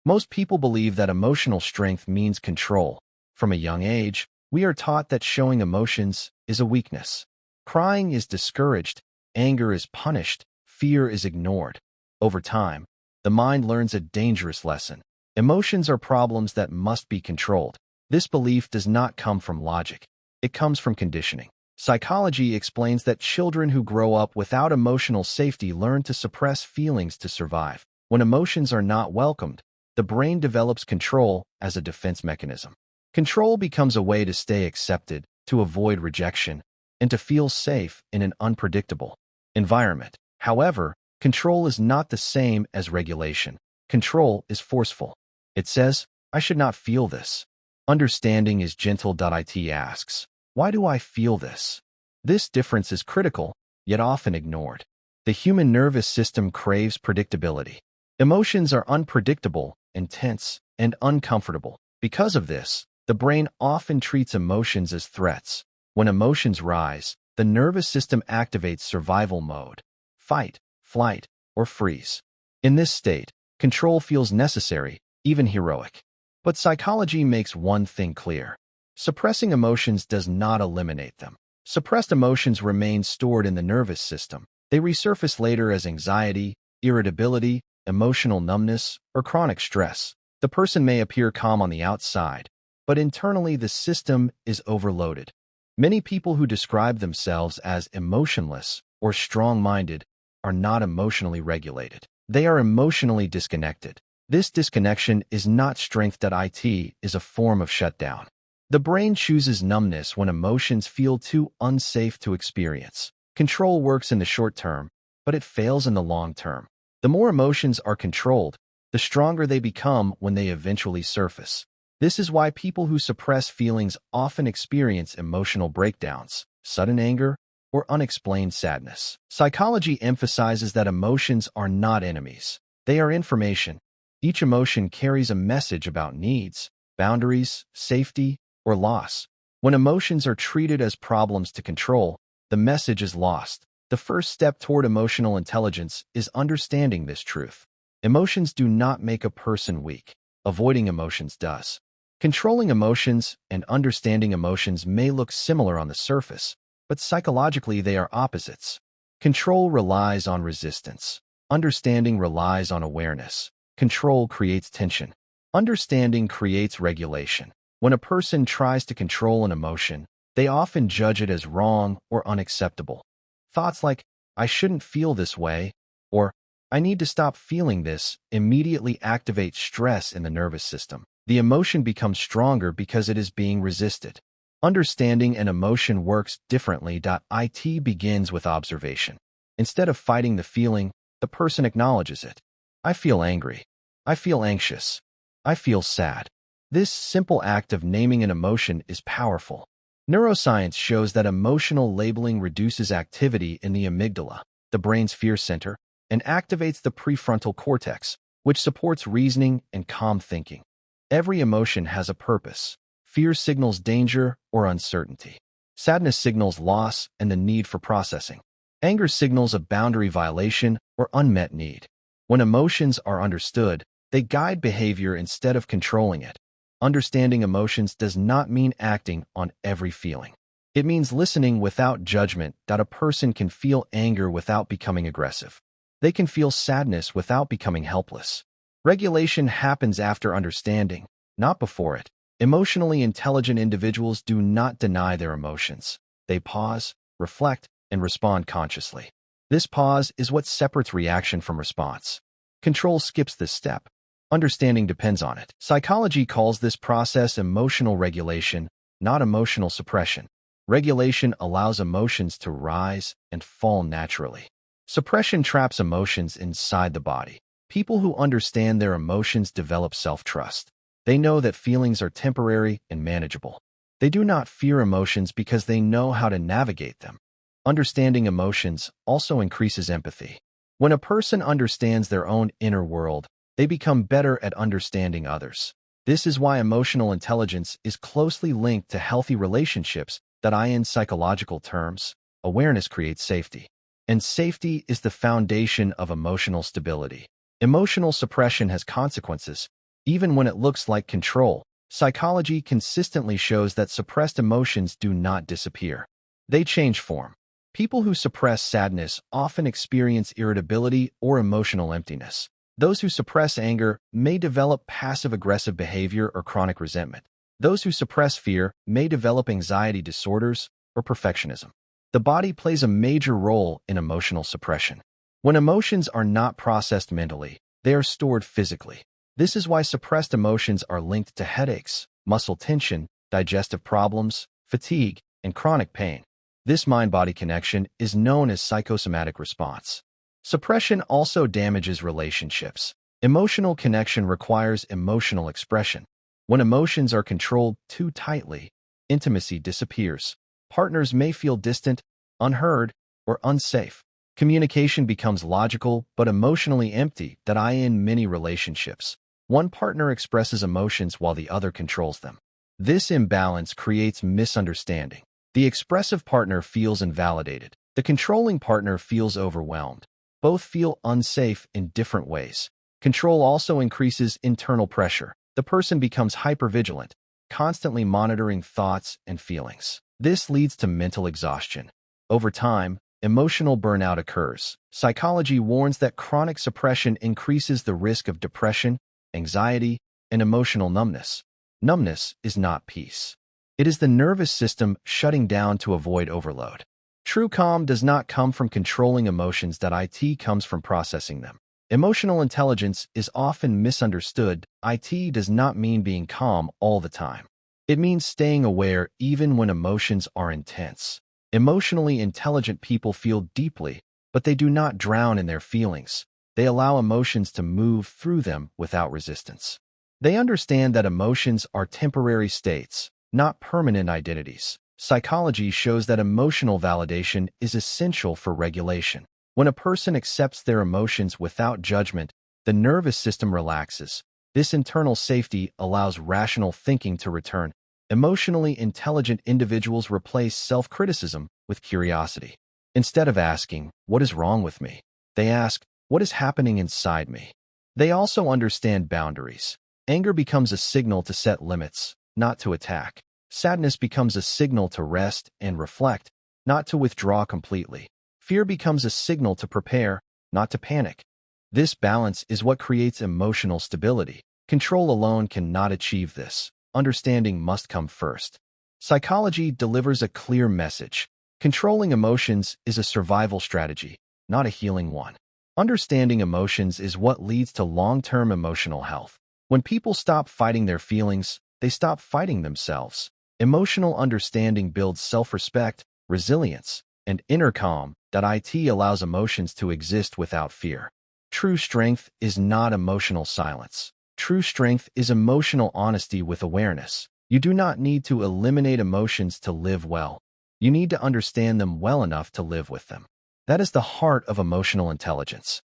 Most people believe that emotional strength means control. From a young age, we are taught that showing emotions is a weakness. Crying is discouraged, anger is punished, fear is ignored. Over time, the mind learns a dangerous lesson. Emotions are problems that must be controlled. This belief does not come from logic. It comes from conditioning. Psychology explains that children who grow up without emotional safety learn to suppress feelings to survive. When emotions are not welcomed, the brain develops control as a defense mechanism. Control becomes a way to stay accepted, to avoid rejection, and to feel safe in an unpredictable environment. However, control is not the same as regulation. Control is forceful. It says, I should not feel this. Understanding is gentle. It asks, why do I feel this? This difference is critical, yet often ignored. The human nervous system craves predictability. Emotions are unpredictable, intense, and uncomfortable. Because of this, the brain often treats emotions as threats. When emotions rise, the nervous system activates survival mode: fight, flight, or freeze. In this state, control feels necessary, even heroic. But psychology makes one thing clear. Suppressing emotions does not eliminate them. Suppressed emotions remain stored in the nervous system. They resurface later as anxiety, irritability, emotional numbness, or chronic stress. The person may appear calm on the outside, but internally the system is overloaded. Many people who describe themselves as emotionless or strong-minded are not emotionally regulated. They are emotionally disconnected. This disconnection is not strength. It is a form of shutdown. The brain chooses numbness when emotions feel too unsafe to experience. Control works in the short term, but it fails in the long term. The more emotions are controlled, the stronger they become when they eventually surface. This is why people who suppress feelings often experience emotional breakdowns, sudden anger, or unexplained sadness. Psychology emphasizes that emotions are not enemies. They are information. Each emotion carries a message about needs, boundaries, safety, or loss. When emotions are treated as problems to control, the message is lost. The first step toward emotional intelligence is understanding this truth. Emotions do not make a person weak. Avoiding emotions does. Controlling emotions and understanding emotions may look similar on the surface, but psychologically they are opposites. Control relies on resistance. Understanding relies on awareness. Control creates tension. Understanding creates regulation. When a person tries to control an emotion, they often judge it as wrong or unacceptable. Thoughts like, I shouldn't feel this way, or I need to stop feeling this, immediately activate stress in the nervous system. The emotion becomes stronger because it is being resisted. Understanding an emotion works differently. It begins with observation. Instead of fighting the feeling, the person acknowledges it. I feel angry. I feel anxious. I feel sad. This simple act of naming an emotion is powerful. Neuroscience shows that emotional labeling reduces activity in the amygdala, the brain's fear center, and activates the prefrontal cortex, which supports reasoning and calm thinking. Every emotion has a purpose. Fear signals danger or uncertainty. Sadness signals loss and the need for processing. Anger signals a boundary violation or unmet need. When emotions are understood, they guide behavior instead of controlling it. Understanding emotions does not mean acting on every feeling. It means listening without judgment. A person can feel anger without becoming aggressive. They can feel sadness without becoming helpless. Regulation happens after understanding, not before it. Emotionally intelligent individuals do not deny their emotions. They pause, reflect, and respond consciously. This pause is what separates reaction from response. Control skips this step. Understanding depends on it. Psychology calls this process emotional regulation, not emotional suppression. Regulation allows emotions to rise and fall naturally. Suppression traps emotions inside the body. People who understand their emotions develop self-trust. They know that feelings are temporary and manageable. They do not fear emotions because they know how to navigate them. Understanding emotions also increases empathy. When a person understands their own inner world, they become better at understanding others. This is why emotional intelligence is closely linked to healthy relationships. In psychological terms, awareness creates safety. And safety is the foundation of emotional stability. Emotional suppression has consequences. Even when it looks like control, psychology consistently shows that suppressed emotions do not disappear. They change form. People who suppress sadness often experience irritability or emotional emptiness. Those who suppress anger may develop passive-aggressive behavior or chronic resentment. Those who suppress fear may develop anxiety disorders or perfectionism. The body plays a major role in emotional suppression. When emotions are not processed mentally, they are stored physically. This is why suppressed emotions are linked to headaches, muscle tension, digestive problems, fatigue, and chronic pain. This mind-body connection is known as psychosomatic response. Suppression also damages relationships. Emotional connection requires emotional expression. When emotions are controlled too tightly, intimacy disappears. Partners may feel distant, unheard, or unsafe. Communication becomes logical but emotionally empty. In many relationships, one partner expresses emotions while the other controls them. This imbalance creates misunderstanding. The expressive partner feels invalidated. The controlling partner feels overwhelmed. Both feel unsafe in different ways. Control also increases internal pressure. The person becomes hypervigilant, constantly monitoring thoughts and feelings. This leads to mental exhaustion. Over time, emotional burnout occurs. Psychology warns that chronic suppression increases the risk of depression, anxiety, and emotional numbness. Numbness is not peace. It is the nervous system shutting down to avoid overload. True calm does not come from controlling emotions. It comes from processing them. Emotional intelligence is often misunderstood. It does not mean being calm all the time. It means staying aware even when emotions are intense. Emotionally intelligent people feel deeply, but they do not drown in their feelings. They allow emotions to move through them without resistance. They understand that emotions are temporary states, not permanent identities. Psychology shows that emotional validation is essential for regulation. When a person accepts their emotions without judgment, the nervous system relaxes. This internal safety allows rational thinking to return. Emotionally intelligent individuals replace self-criticism with curiosity. Instead of asking, "What is wrong with me?" they ask, "What is happening inside me?" They also understand boundaries. Anger becomes a signal to set limits, not to attack. Sadness becomes a signal to rest and reflect, not to withdraw completely. Fear becomes a signal to prepare, not to panic. This balance is what creates emotional stability. Control alone cannot achieve this. Understanding must come first. Psychology delivers a clear message. Controlling emotions is a survival strategy, not a healing one. Understanding emotions is what leads to long-term emotional health. When people stop fighting their feelings, they stop fighting themselves. Emotional understanding builds self-respect, resilience, and inner calm. It allows emotions to exist without fear. True strength is not emotional silence. True strength is emotional honesty with awareness. You do not need to eliminate emotions to live well. You need to understand them well enough to live with them. That is the heart of emotional intelligence.